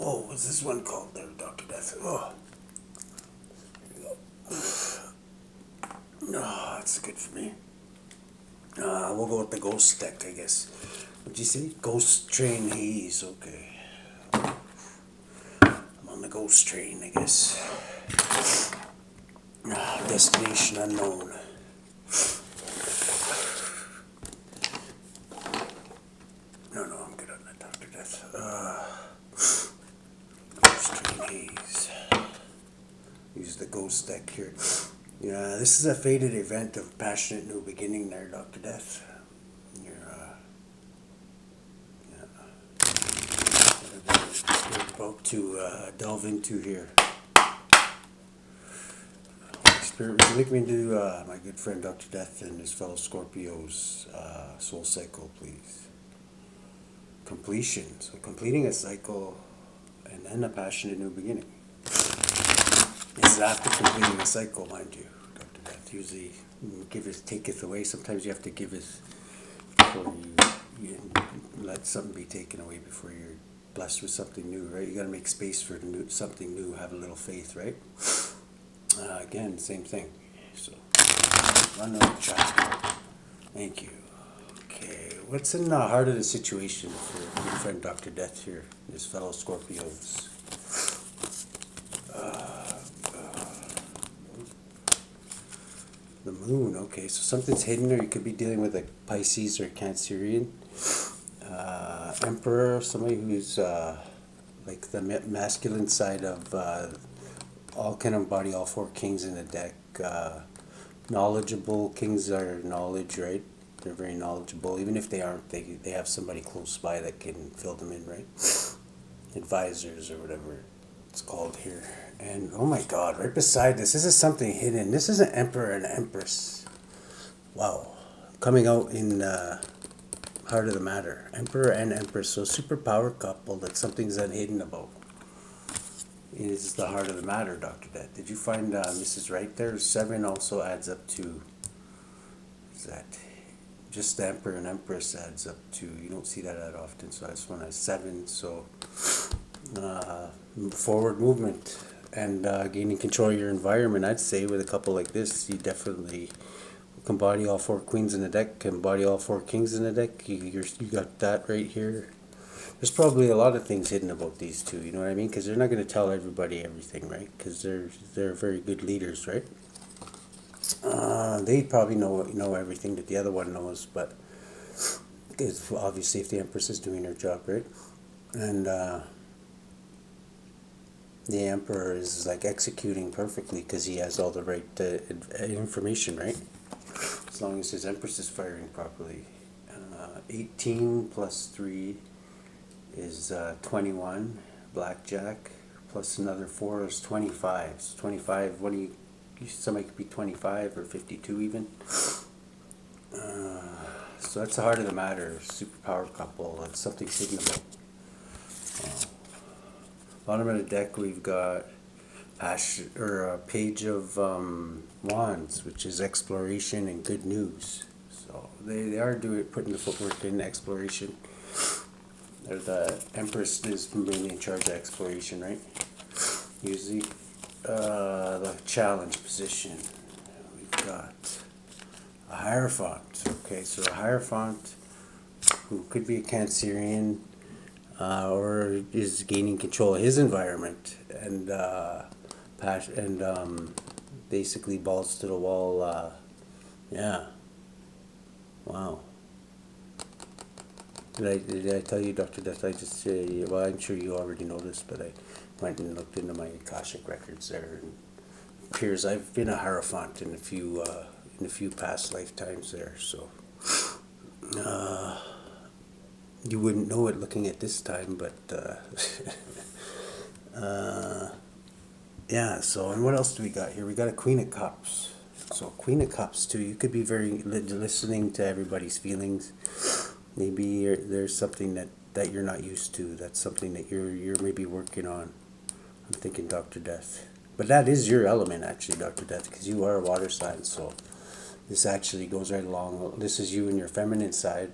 Oh, what's this one called there, Dr. Death? Oh, no, that's good for me. We'll go with the ghost deck, I guess. What'd you say? Ghost train Haze, okay. I'm on the ghost train, I guess. Destination unknown. No, I'm good on that, Dr. Death. Ghost train Haze. Use the ghost deck here. Yeah, this is a fated event of passionate new beginning there, Dr. Death. You're about to delve into here. Spirit, would you like me to do my good friend Dr. Death and his fellow Scorpio's soul cycle, please? Completion. So completing a cycle and then a passionate new beginning. This is after completing a cycle, mind you, Dr. Death. Usually giveth taketh away. Sometimes you have to giveth before you let something be taken away before you're blessed with something new, right? You got to make space for something new. Have a little faith, right? Again, same thing. So run on the chat. Thank you. Okay, what's in the heart of the situation for your friend Dr. Death here, his fellow Scorpios? The moon, okay, so something's hidden, or you could be dealing with a Pisces or Cancerian. Emperor, somebody who's like the masculine side of all kind of embody all four kings in the deck. Knowledgeable, kings are knowledge, right? They're very knowledgeable. Even if they aren't, they have somebody close by that can fill them in, right? Advisors or whatever it's called here. And oh my god, right beside this is something hidden. This is an emperor and empress. Wow. Coming out in heart of the matter. Emperor and empress. So superpower couple that something's hidden about. Is the heart of the matter, Dr. Death. Did you find Mrs. Right there? 7 also adds up to, is that just the emperor and empress adds up to, you don't see that often, so this one has 7, so forward movement and gaining control of your environment. I'd say with a couple like this, you definitely can embody all 4 queens in the deck, can embody all 4 kings in the deck. You got that right here. There's probably a lot of things hidden about these two, you know what I mean? Because they're not going to tell everybody everything, right? Because they're very good leaders, right? They probably know everything that the other one knows, but it's obviously if the Empress is doing her job, right? And the Emperor is like executing perfectly because he has all the right information, right? As long as his Empress is firing properly. 18 plus 3 is 21, blackjack, plus another 4 is 25. So 25, what do you somebody could be 25 or 52 even. So that's the heart of the matter, superpower couple, that's something hidden about. Bottom of the deck we've got a page of wands, which is exploration and good news. So they are putting the footwork in exploration. The Empress is mainly in charge of exploration, right? Usually, the challenge position. We've got a Hierophant. Okay, so a Hierophant who could be a Cancerian or is gaining control of his environment and basically balls to the wall. Yeah. Wow. Did I tell you, Dr. Death? I just well, I'm sure you already know this, but I went and looked into my Akashic records there, and it appears I've been a Hierophant in a few past lifetimes there. So you wouldn't know it looking at this time, but yeah. So and what else do we got here? We got a Queen of Cups. So Queen of Cups too. You could be very listening to everybody's feelings. Maybe there's something that you're not used to. That's something that you're maybe working on. I'm thinking Dr. Death. But that is your element, actually, Dr. Death, because you are a water sign. So this actually goes right along. This is you and your feminine side.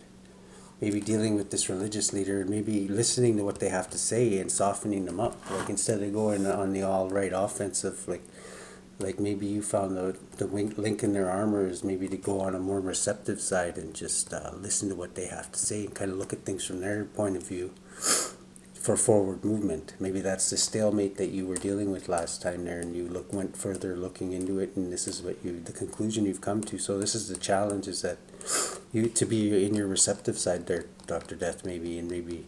maybe dealing with this religious leader, maybe listening to what they have to say and softening them up. Like instead of going on the all right offensive, like maybe you found the link in their armor is maybe to go on a more receptive side and just listen to what they have to say and kind of look at things from their point of view for forward movement. Maybe that's the stalemate that you were dealing with last time there, and you went further looking into it, and this is what the conclusion you've come to. So this is the challenge, is that you to be in your receptive side there, Dr. Death, maybe, and maybe,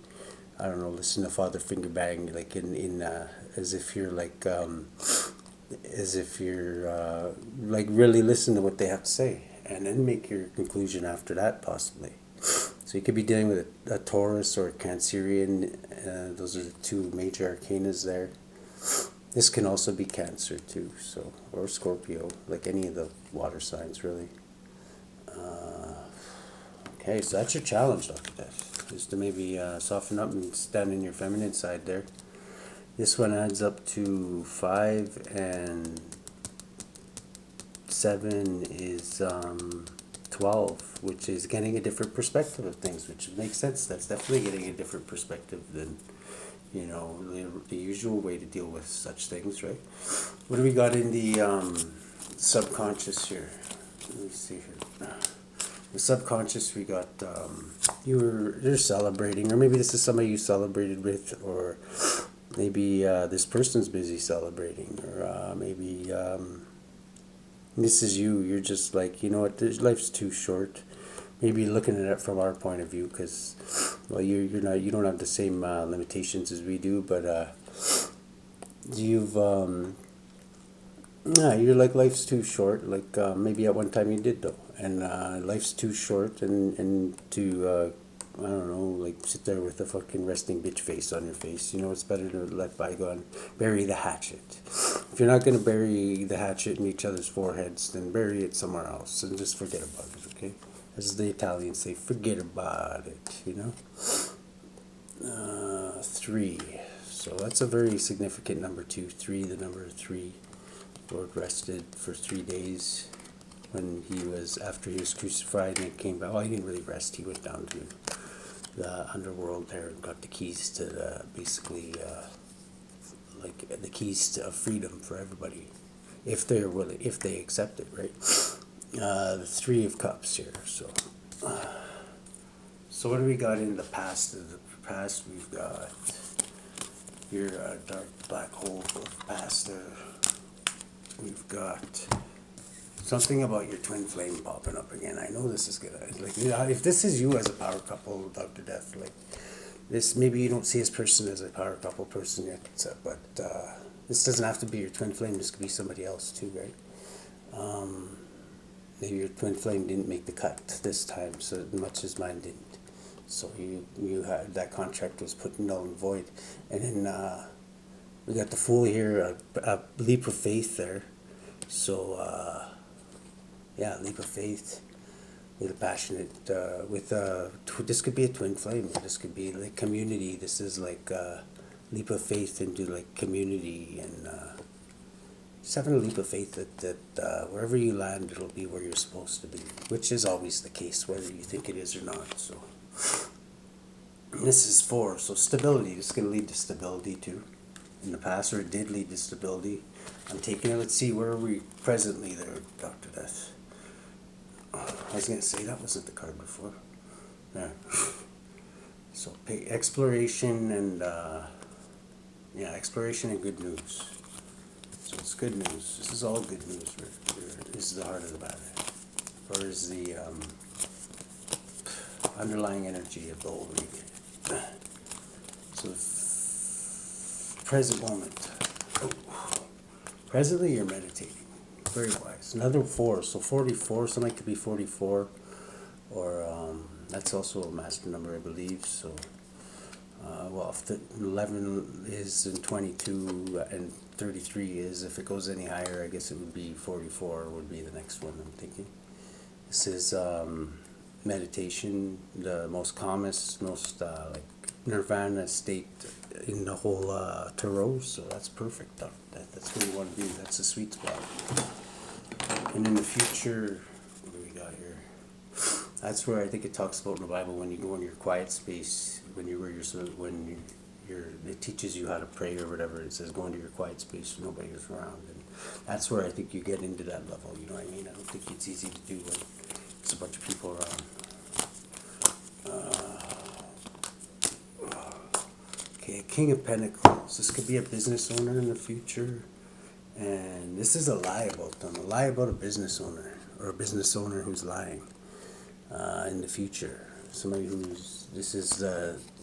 I don't know, listen to Father Fingerbang, like in as if you're like like really listen to what they have to say, and then make your conclusion after that, possibly. So you could be dealing with a Taurus or a Cancerian. Those are the two major arcanas there. This can also be Cancer too, so, or Scorpio, like any of the water signs, really. Okay, so that's your challenge, Dr. Death, is to maybe soften up and stand in your feminine side there. This one adds up to 5, and 7 is 12, which is getting a different perspective of things, which makes sense. That's definitely getting a different perspective than, the usual way to deal with such things, right? What do we got in the subconscious here? Let me see here. The subconscious, we got you're celebrating, or maybe this is somebody you celebrated with, or maybe this person's busy celebrating, or maybe this is you. You're just like, you know what, life's too short. Maybe looking at it from our point of view, because, well, you don't have the same limitations as we do, but you've you're like, life's too short. Like maybe at one time you did though, and life's too short, and to I don't know, like sit there with a fucking resting bitch face on your face. It's better to let bygone, bury the hatchet. If you're not gonna bury the hatchet in each other's foreheads, then bury it somewhere else and just forget about it. Okay, as the Italians say, forget about it. 3. So that's a very significant number too. 3, the number 3. Lord rested for 3 days when after he was crucified, and came back. Well, he didn't really rest. He went down to the underworld there and got the keys to basically like the keys to freedom for everybody, if they're willing, if they accept it, right? The 3 of Cups here. So what do we got in the past? In the past, we've got your dark black hole of past there. We've got something about your twin flame popping up again. I know this is gonna, like, if this is you as a power couple, Dr. Death, like this, maybe you don't see this person as a power couple person yet, but this doesn't have to be your twin flame. This could be somebody else too, right? Maybe your twin flame didn't make the cut this time, so much as mine didn't. So you had, that contract was put null and void, and then we got the Fool here, a leap of faith there. So leap of faith, with a passionate, this could be a twin flame. This could be like community. This is like a leap of faith into like community, and just having a leap of faith that wherever you land, it'll be where you're supposed to be, which is always the case, whether you think it is or not. So this is 4. So stability. This is going to lead to stability too. In the past, or it did lead to stability. I'm taking it. Let's see, where are we presently there, Dr. Death? I was going to say that wasn't the card before. Yeah. So exploration and exploration and good news. So it's good news. This is all good news. This is the heart of the matter. Or is the underlying energy of the whole reading. So present moment. Presently you're meditating. Very wise. Another 4. So 44. Something could be 44. Or that's also a master number, I believe. So if the 11 is in 22 and 33 is, if it goes any higher, I guess it would be 44 would be the next one, I'm thinking. This is meditation, the most calmest, most like nirvana state in the whole tarot. So that's perfect. That's where you want to be. That's the sweet spot. And in the future, what do we got here? That's where I think it talks about in the Bible when you go in your quiet space, when you were your when you're it teaches you how to pray or whatever. It says go into your quiet space, so nobody's around, and that's where I think you get into that level. You know what I mean? I don't think it's easy to do when there's a bunch of people around. Okay, King of Pentacles. This could be a business owner in the future, and this is a lie about them. A lie about a business owner or a business owner who's lying. In the future, somebody who's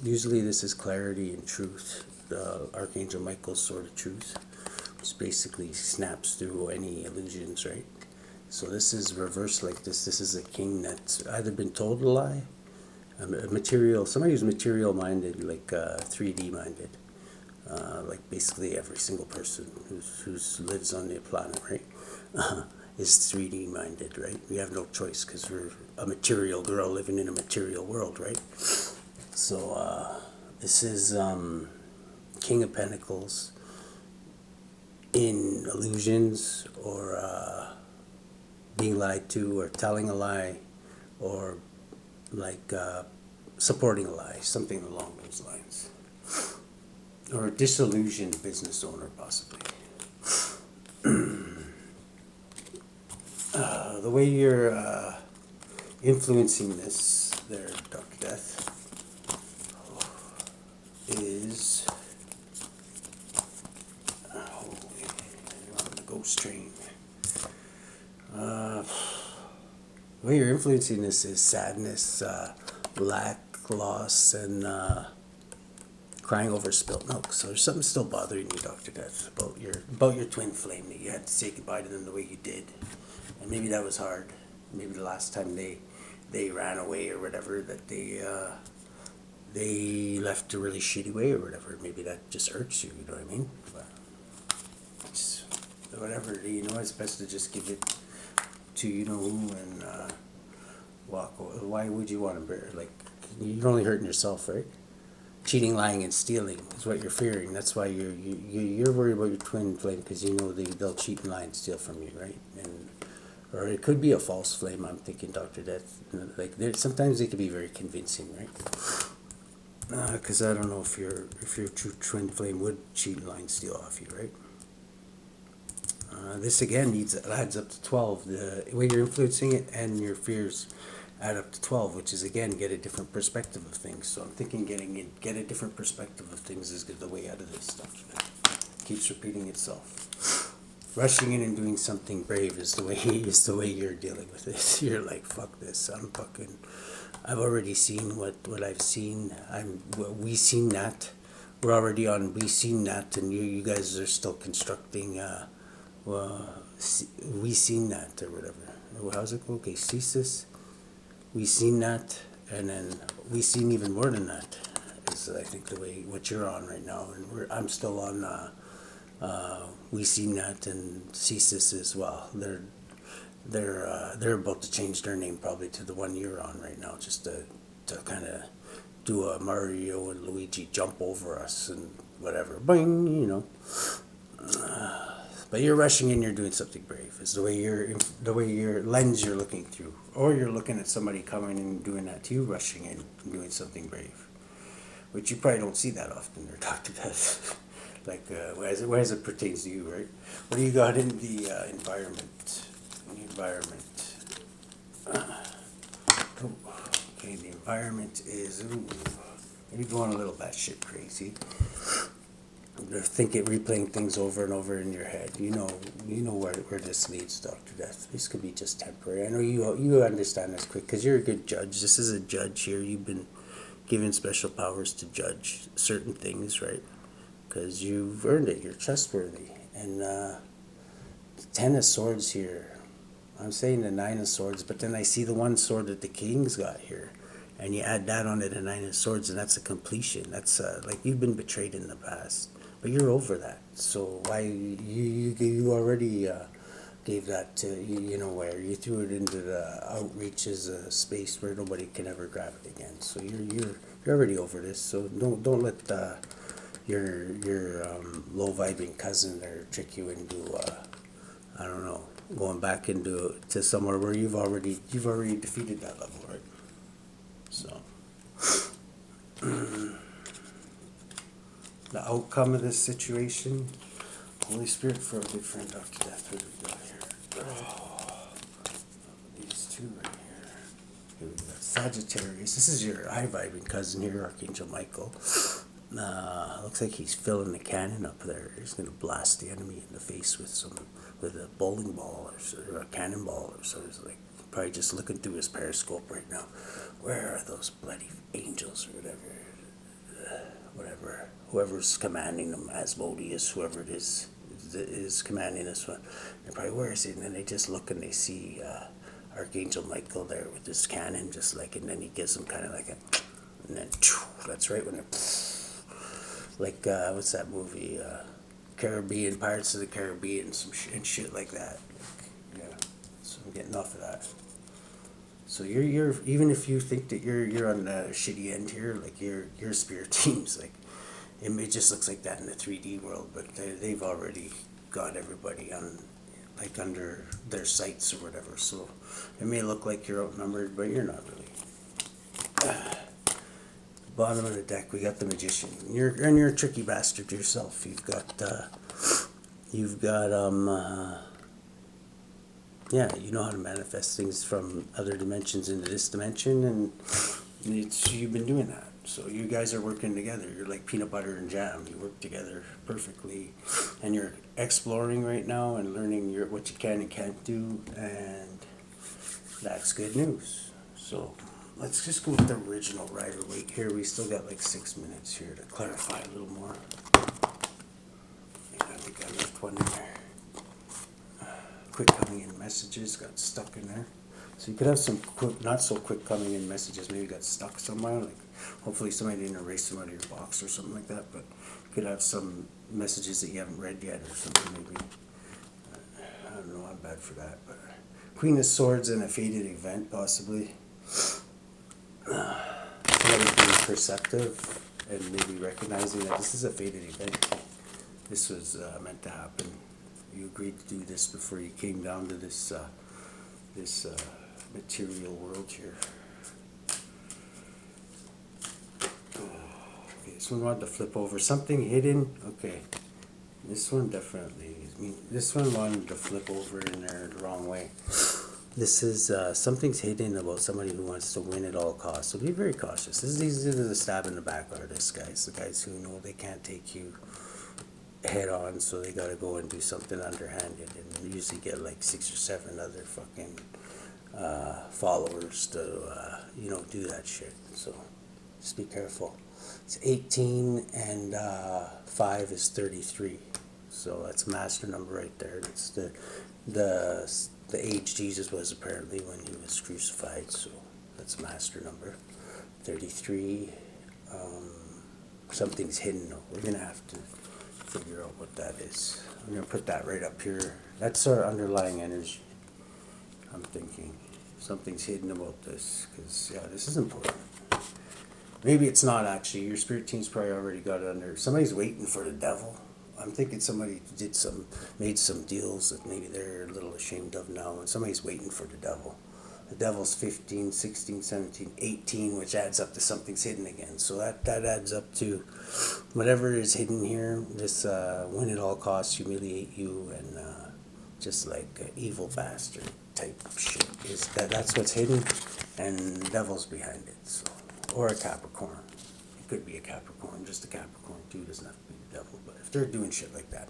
usually this is clarity and truth. The Archangel Michael's sword of truth, which basically snaps through any illusions, right? So this is reversed like this. This is a king that's either been told a lie, somebody who's material minded, like 3D minded, like basically every single person who lives on the planet, right? Is 3D minded, right? We have no choice because we're a material girl living in a material world, right? So this is King of Pentacles in illusions or being lied to or telling a lie or like supporting a lie, something along those lines. Or a disillusioned business owner, possibly. The way you're influencing this there, Dr. Death, is on the ghost train. The way you're influencing this is sadness, lack, loss, and crying over spilt milk. So there's something still bothering you, Dr. Death, about your twin flame, that you had to say goodbye to them the way you did. And maybe that was hard. Maybe the last time they ran away or whatever, that they left a really shitty way or whatever. Maybe that just hurts you, you know what I mean? But it's whatever, you know, it's best to just give it to you know who and walk away. Why would you want to bear? Like, you're only hurting yourself, right? Cheating, lying, and stealing is what you're fearing. That's why you're worried about your twin flame, because you know they'll cheat and lie and steal from you, right? And or it could be a false flame. I'm thinking, Dr. Death. Like sometimes they could be very convincing, right? Because I don't know if your true twin flame would cheat and lie and steal off you, right? This again adds up to 12. The way you're influencing it and your fears add up to 12, which is again get a different perspective of things. So I'm thinking get a different perspective of things is the way out of this stuff. It keeps repeating itself. Rushing in and doing something brave is the way you're dealing with it. You're like, fuck this. I've already seen what I've seen. We seen that. We're already on we seen that, and you guys are still constructing. We seen that or whatever. How's it go? Okay, ceases. We seen that, and then we seen even more than that. Is I think the way what you're on right now, and I'm still on. We seen that and ceases as well. They're about to change their name probably to the one you're on right now, just to kind of do a Mario and Luigi jump over us and whatever, boing, you know. But you're rushing in, you're doing something brave. Is the way your lens you're looking through, or you're looking at somebody coming and doing that to you, rushing in and doing something brave, which you probably don't see that often. Or Dr. Death, like as it pertains to you, right? What do you got in the environment? Okay, the environment is maybe going a little batshit crazy. Replaying things over and over in your head. You know where this leads, Dr. Death. This could be just temporary. I know you understand this quick because you're a good judge. This is a judge here. You've been given special powers to judge certain things, right? Because you've earned it. You're trustworthy. And the 10 of Swords here. I'm saying the 9 of Swords, but then I see the one sword that the King's got here. And you add that onto the 9 of Swords, and that's a completion. That's like you've been betrayed in the past. But you're over that. So why you already gave that to you know where you threw it into the outreach as a space where nobody can ever grab it again. So you're already over this. So don't let your low vibing cousin there trick you into I don't know, going back to somewhere where you've already defeated that level, right? So, the outcome of this situation, Holy Spirit for a good friend, Dr. Death, what do we got here? Oh, these two right here. Here we got Sagittarius. This is your high-vibing cousin here, Archangel Michael. Looks like he's filling the cannon up there. He's going to blast the enemy in the face with a bowling ball or a cannonball or so. He's like probably just looking through his periscope right now. Where are those bloody angels or whatever? Whoever's commanding them, Asmodeus, whoever it is commanding this one. They're probably, where is he? And then they just look and they see Archangel Michael there with his cannon, just like, and then he gives them kind of like a, and then that's right when they're. Like, what's that movie? Caribbean, Pirates of the Caribbean, and shit like that. Yeah, so I'm getting off of that. So you're even if you think that you're on the shitty end here, like your spirit teams, like it just looks like that in the 3D world, but they've already got everybody on, like under their sights or whatever. So it may look like you're outnumbered, but you're not really. Bottom of the deck, we got the Magician. You're a tricky bastard yourself. You've got you know how to manifest things from other dimensions into this dimension, and you've been doing that. So you guys are working together. You're like peanut butter and jam. You work together perfectly, and you're exploring right now and learning what you can and can't do, and that's good news. So. Let's just go with the original Rider-Waite here. We still got like 6 minutes here to clarify a little more. I think I left one in there. Quick coming in messages got stuck in there. So you could have some quick, not so quick coming in messages maybe got stuck somewhere. Like hopefully somebody didn't erase them out of your box or something like that. But you could have some messages that you haven't read yet or something maybe. I don't know, I'm bad for that. But Queen of Swords and a faded event possibly. Somebody being perceptive and maybe recognizing that this is a faded event. This was meant to happen. You agreed to do this before you came down to this material world here. Okay, this one wanted to flip over. Something hidden. Okay, this one definitely. This one wanted to flip over in there the wrong way. This is something's hidden about somebody who wants to win at all costs. So be very cautious. These are the stab in the back artists, guys. The guys who know they can't take you head on, so they got to go and do something underhanded, and usually get like 6 or 7 other fucking followers to do that shit. So just be careful. It's 18 and 5 is 33. So that's a master number right there. It's the age Jesus was apparently when he was crucified, so that's a master number. 33, something's hidden though. We're going to have to figure out what that is. I'm going to put that right up here. That's our underlying energy. I'm thinking something's hidden about this, because, yeah, this is important. Maybe it's not actually. Your spirit team's probably already got it under. Somebody's waiting for the devil. I'm thinking somebody made some deals that maybe they're a little ashamed of now, and somebody's waiting for the devil. The devil's 15, 16, 17, 18, which adds up to something's hidden again. So that adds up to whatever is hidden here, this win at all costs, humiliate you, and just like evil bastard type shit. That's what's hidden, and the devil's behind it. So, or a Capricorn. It could be a Capricorn, just a Capricorn too, doesn't have to be the devil. But if they're doing shit like that,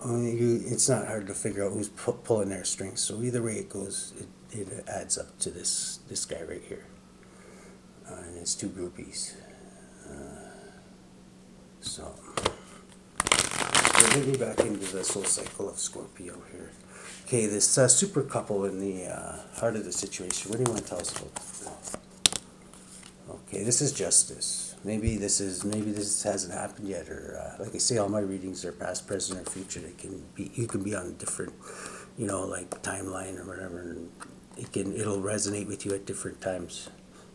it's not hard to figure out who's pulling their strings. So either way it goes, it adds up to this guy right here, and his 2 groupies. So we're going to be back into the soul cycle of Scorpio here. Okay, this super couple in the heart of the situation. What do you want to tell us about this? Okay, this is justice. Maybe this hasn't happened yet, or like I say, all my readings are past, present, or future. You can be on a different, like timeline or whatever, and it'll resonate with you at different times.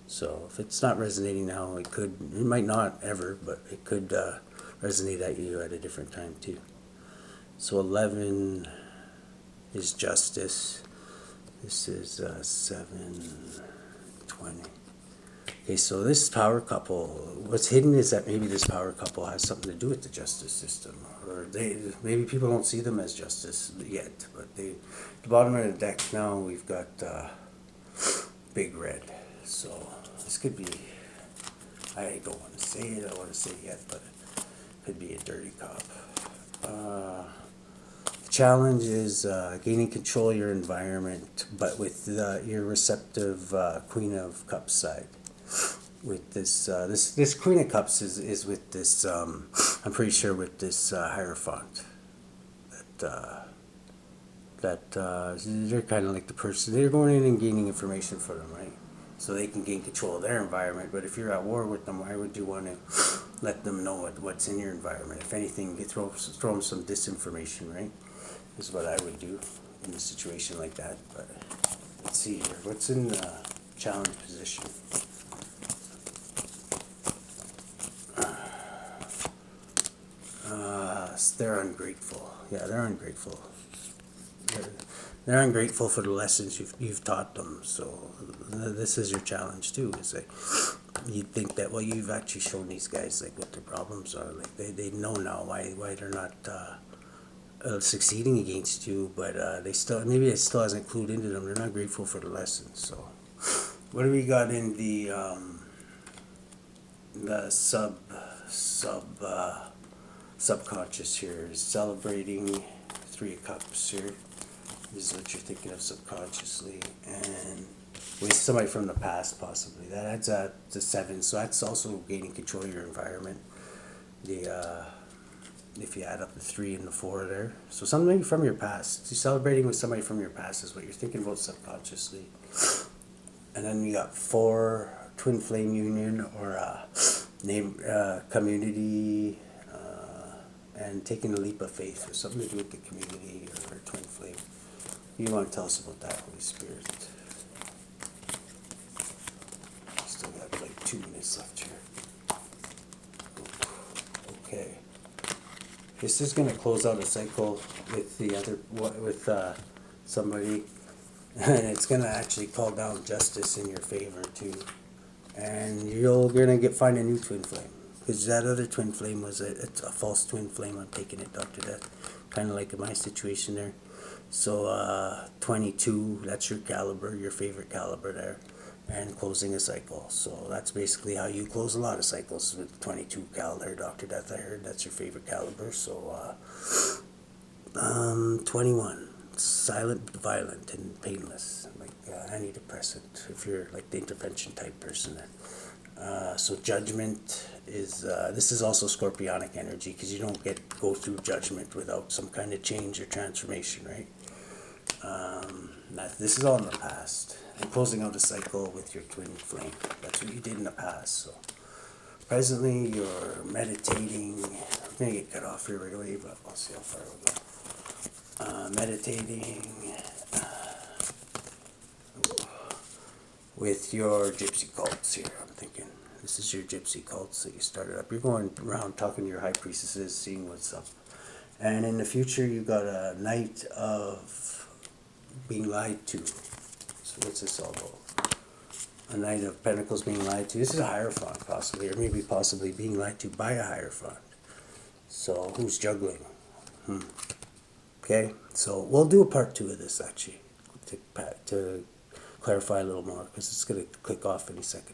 So if it's not resonating now, it might not ever, but it could resonate at you at a different time too. So 11 is justice. This is 7, 20. Okay, so this power couple, what's hidden is that maybe this power couple has something to do with the justice system, or maybe people don't see them as justice yet, but the bottom of the deck now we've got big red, so this could be, I don't want to say it, I don't want to say it yet, but it could be a dirty cop. The challenge is gaining control of your environment, but with your receptive Queen of Cups side. With this Queen of Cups is with this, I'm pretty sure with this Hierophant. They're kind of like the person, they're going in and gaining information for them, right? So they can gain control of their environment. But if you're at war with them, why would you want to let them know what's in your environment? If anything, you throw them some disinformation, right? Is what I would do in a situation like that. But let's see here. What's in the challenge position? They're ungrateful. Yeah, they're ungrateful. They're ungrateful for the lessons you've taught them. So this is your challenge too. Is like you think that, well, you've actually shown these guys like what their problems are. Like they know now why they're not succeeding against you, but they still, maybe it still hasn't clued into them. They're not grateful for the lessons. So what do we got in the subconscious here? Is celebrating Three of Cups here. This is what you're thinking of subconsciously, and with somebody from the past possibly. That adds up to 7, so that's also gaining control of your environment. If you add up the 3 and the 4 there, so somebody from your past. So celebrating with somebody from your past is what you're thinking about subconsciously. And then you got 4, twin flame union, or name community, and taking a leap of faith, or something to do with the community or twin flame. You want to tell us about that, Holy Spirit? Still got like 2 minutes left here. Okay. This is going to close out a cycle with the other, with somebody, and it's going to actually call down justice in your favor too. And you're going to find a new twin flame. Because that other twin flame was it's a false twin flame. I'm taking it, Dr. Death. Kind of like in my situation there. So 22, that's your caliber, your favorite caliber there. And closing a cycle. So that's basically how you close a lot of cycles with 22 cal there, Dr. Death. I heard that's your favorite caliber. So 21, silent, violent, and painless. Like antidepressant, if you're like the intervention type person there. So judgment is, this is also scorpionic energy, because you don't go through judgment without some kind of change or transformation, right? This is all in the past. And closing out a cycle with your twin flame. That's what you did in the past. So presently you're meditating. I'm going to get cut off here right away, but I'll see how far we go. Meditating with your gypsy cults here, I'm thinking. This is your gypsy cults that you started up. You're going around talking to your high priestesses, seeing what's up. And in the future, you got a night of being lied to. So what's this all about? A Knight of Pentacles being lied to. This is a Hierophant, possibly, or maybe possibly being lied to by a Hierophant. So who's juggling? Okay, so we'll do a part 2 of this, actually, to clarify a little more, because it's going to click off any second.